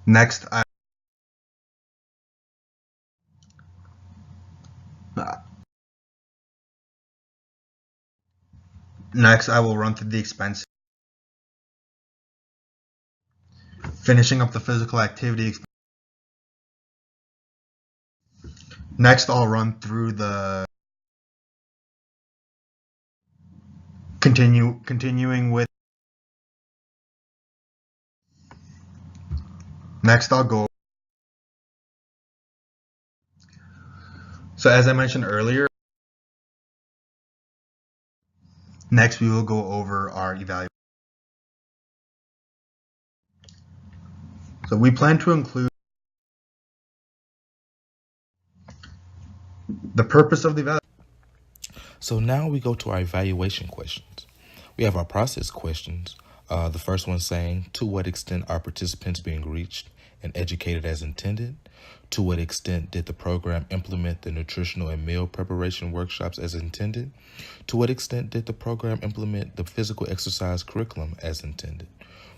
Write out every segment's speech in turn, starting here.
Next, I Next, I will run through the expenses, finishing up the physical activity. Next, I'll run through the continuing with. Next, I'll go. So as I mentioned earlier, next we will go over our evaluation. So we plan to include the purpose of the evaluation. So now we go to our evaluation questions. We have our process questions. The first one saying, to what extent are participants being reached and educated as intended? To what extent did the program implement the nutritional and meal preparation workshops as intended? To what extent did the program implement the physical exercise curriculum as intended?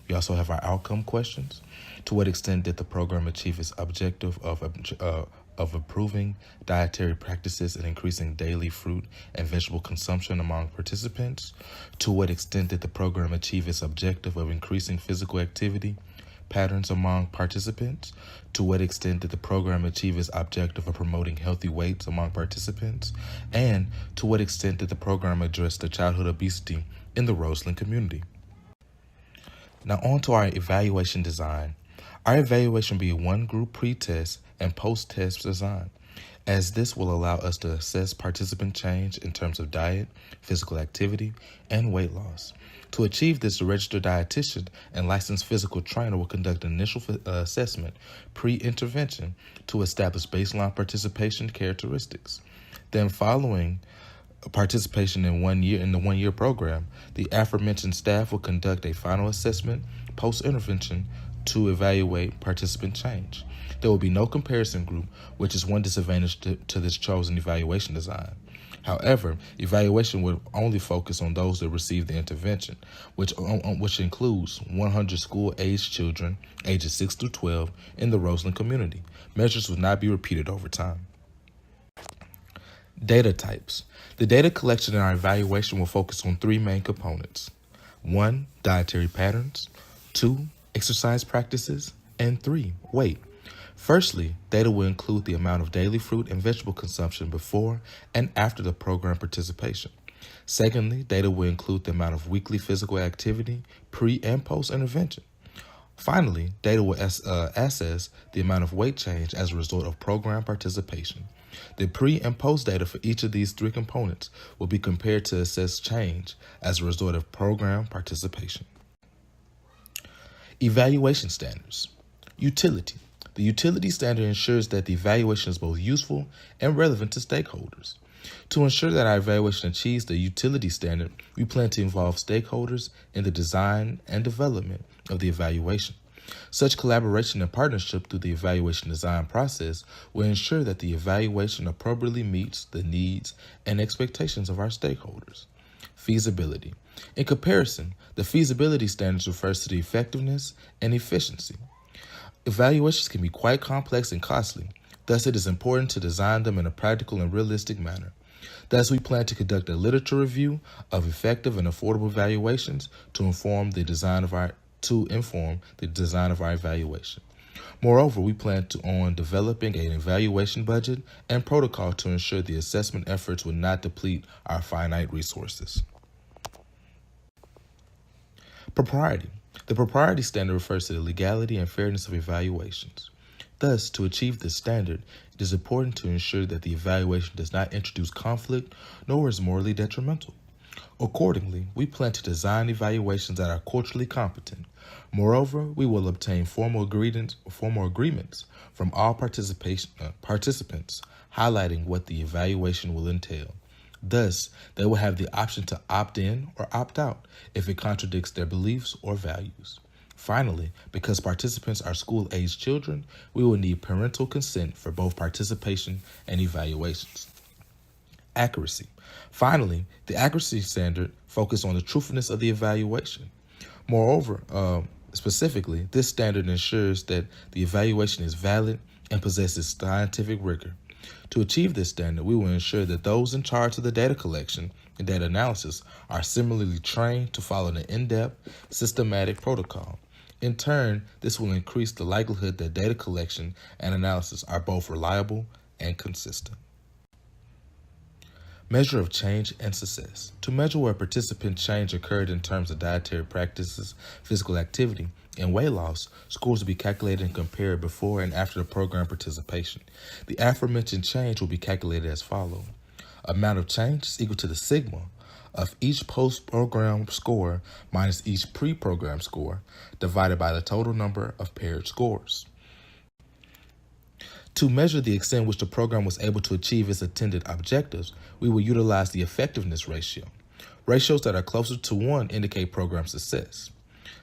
We also have our outcome questions. To what extent did the program achieve its objective of improving dietary practices and increasing daily fruit and vegetable consumption among participants? To what extent did the program achieve its objective of increasing physical activity patterns among participants? To what extent did the program achieve its objective of promoting healthy weights among participants? And to what extent did the program address the childhood obesity in the Roseland community? Now on to our evaluation design. Our evaluation will be one group pre-test and post-test design, as this will allow us to assess participant change in terms of diet, physical activity, and weight loss. To achieve this, the registered dietitian and licensed physical trainer will conduct an initial assessment pre-intervention to establish baseline participation characteristics. Then following participation in the 1 year program, the aforementioned staff will conduct a final assessment post-intervention to evaluate participant change. There will be no comparison group, which is one disadvantage to this chosen evaluation design. However, evaluation will only focus on those that receive the intervention, which includes 100 school-aged children ages 6 through 12 in the Roseland community. Measures will not be repeated over time. Data types. The data collection in our evaluation will focus on three main components. 1. Dietary patterns. 2. Exercise practices. And 3. Weight. Firstly, data will include the amount of daily fruit and vegetable consumption before and after the program participation. Secondly, data will include the amount of weekly physical activity pre and post intervention. Finally, data will assess the amount of weight change as a result of program participation. The pre and post data for each of these three components will be compared to assess change as a result of program participation. Evaluation standards. Utility. The utility standard ensures that the evaluation is both useful and relevant to stakeholders. To ensure that our evaluation achieves the utility standard, we plan to involve stakeholders in the design and development of the evaluation. Such collaboration and partnership through the evaluation design process will ensure that the evaluation appropriately meets the needs and expectations of our stakeholders. Feasibility. In comparison, the feasibility standards refers to the effectiveness and efficiency. Evaluations can be quite complex and costly, thus it is important to design them in a practical and realistic manner. Thus, we plan to conduct a literature review of effective and affordable evaluations to inform the design of our evaluation. Moreover, we plan on developing an evaluation budget and protocol to ensure the assessment efforts will not deplete our finite resources. Propriety. The propriety standard refers to the legality and fairness of evaluations. Thus, to achieve this standard, it is important to ensure that the evaluation does not introduce conflict nor is morally detrimental. Accordingly, we plan to design evaluations that are culturally competent. Moreover, we will obtain formal agreements from all participants highlighting what the evaluation will entail. Thus, they will have the option to opt in or opt out if it contradicts their beliefs or values. Finally, because participants are school-aged children, we will need parental consent for both participation and evaluations. Accuracy. Finally, the accuracy standard focuses on the truthfulness of the evaluation. Moreover, Specifically, this standard ensures that the evaluation is valid and possesses scientific rigor. To achieve this standard, we will ensure that those in charge of the data collection and data analysis are similarly trained to follow an in-depth, systematic protocol. In turn, this will increase the likelihood that data collection and analysis are both reliable and consistent. Measure of change and success. To measure where participant change occurred in terms of dietary practices, physical activity, and weight loss, scores will be calculated and compared before and after the program participation. The aforementioned change will be calculated as follows. Amount of change is equal to the sigma of each post-program score minus each pre-program score divided by the total number of paired scores. To measure the extent which the program was able to achieve its intended objectives, we will utilize the effectiveness ratio. Ratios that are closer to 1 indicate program success.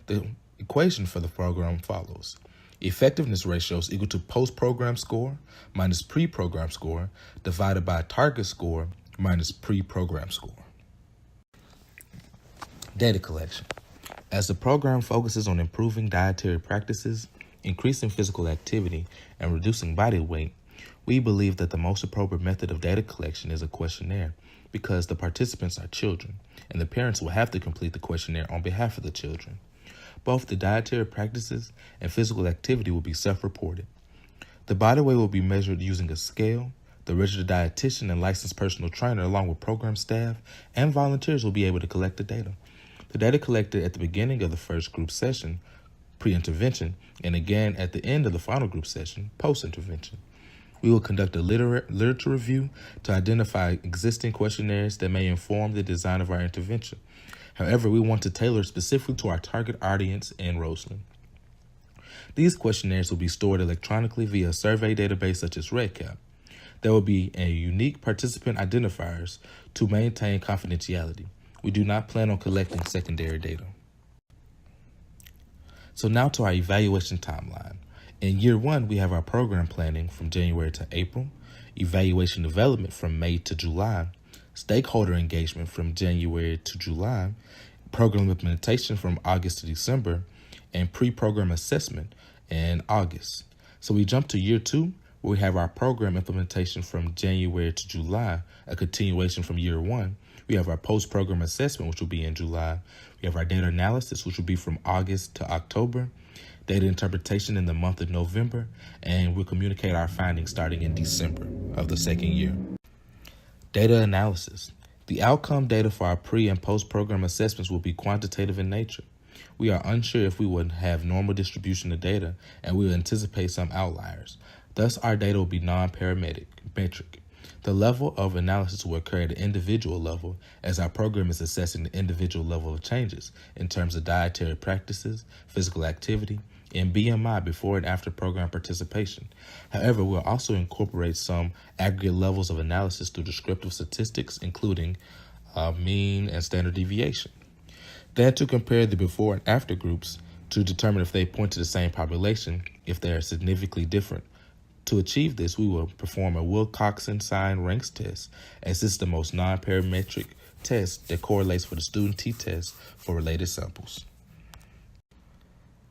The equation for the program follows. Effectiveness ratio is equal to post-program score minus pre-program score divided by target score minus pre-program score. Data collection. As the program focuses on improving dietary practices, increasing physical activity, and reducing body weight, we believe that the most appropriate method of data collection is a questionnaire because the participants are children, and the parents will have to complete the questionnaire on behalf of the children. Both the dietary practices and physical activity will be self-reported. The body weight will be measured using a scale. The registered dietitian and licensed personal trainer, along with program staff and volunteers, will be able to collect the data. The data collected at the beginning of the first group session, pre-intervention, and again at the end of the final group session, post-intervention. We will conduct a literature review to identify existing questionnaires that may inform the design of our intervention. However, we want to tailor specifically to our target audience in Roseland. These questionnaires will be stored electronically via a survey database such as REDCap. There will be a unique participant identifiers to maintain confidentiality. We do not plan on collecting secondary data. So now to our evaluation timeline. In year 1, we have our program planning from January to April, evaluation development from May to July, stakeholder engagement from January to July, program implementation from August to December, and pre-program assessment in August. So we jump to year 2, where we have our program implementation from January to July, a continuation from year 1. We have our post-program assessment, which will be in July. We have our data analysis, which will be from August to October, data interpretation in the month of November, and we'll communicate our findings starting in December of the second year. Data analysis. The outcome data for our pre- and post-program assessments will be quantitative in nature. We are unsure if we would have normal distribution of data, and we will anticipate some outliers. Thus, our data will be non-parametric. The level of analysis will occur at an individual level as our program is assessing the individual level of changes in terms of dietary practices, physical activity, and BMI before and after program participation. However, we'll also incorporate some aggregate levels of analysis through descriptive statistics, including mean and standard deviation. Then to compare the before and after groups to determine if they point to the same population, if they are significantly different. To achieve this, we will perform a Wilcoxon sign ranks test, as this is the most non-parametric test that correlates with the student t-test for related samples.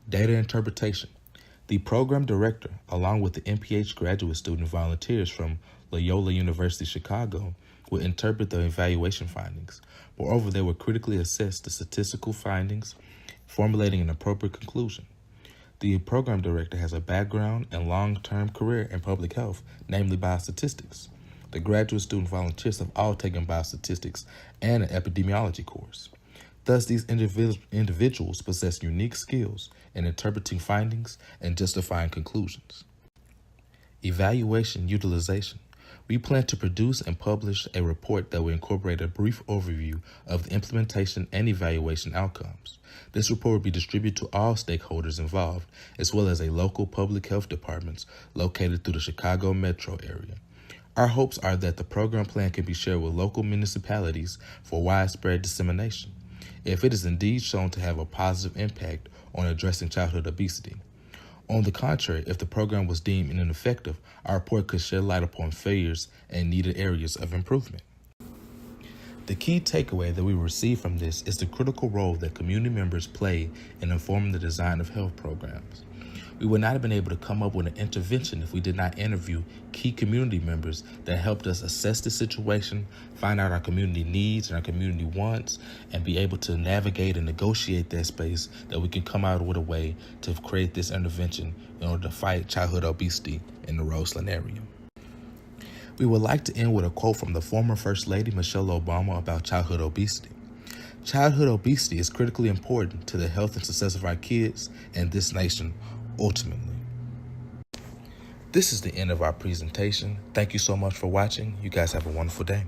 Data interpretation. The program director, along with the MPH graduate student volunteers from Loyola University Chicago, will interpret the evaluation findings. Moreover, they will critically assess the statistical findings, formulating an appropriate conclusion. The program director has a background and long-term career in public health, namely biostatistics. The graduate student volunteers have all taken biostatistics and an epidemiology course. Thus, these individuals possess unique skills in interpreting findings and justifying conclusions. Evaluation utilization. We plan to produce and publish a report that will incorporate a brief overview of the implementation and evaluation outcomes. This report will be distributed to all stakeholders involved, as well as local public health departments located through the Chicago metro area. Our hopes are that the program plan can be shared with local municipalities for widespread dissemination, if it is indeed shown to have a positive impact on addressing childhood obesity. On the contrary, if the program was deemed ineffective, our report could shed light upon failures and needed areas of improvement. The key takeaway that we receive from this is the critical role that community members play in informing the design of health programs. We would not have been able to come up with an intervention if we did not interview key community members that helped us assess the situation, find out our community needs and our community wants, and be able to navigate and negotiate that space that we can come out with a way to create this intervention in order to fight childhood obesity in the Roseland area. We would like to end with a quote from the former First Lady Michelle Obama about childhood obesity. Childhood obesity is critically important to the health and success of our kids and this nation ultimately. This is the end of our presentation. Thank you so much for watching. You guys have a wonderful day.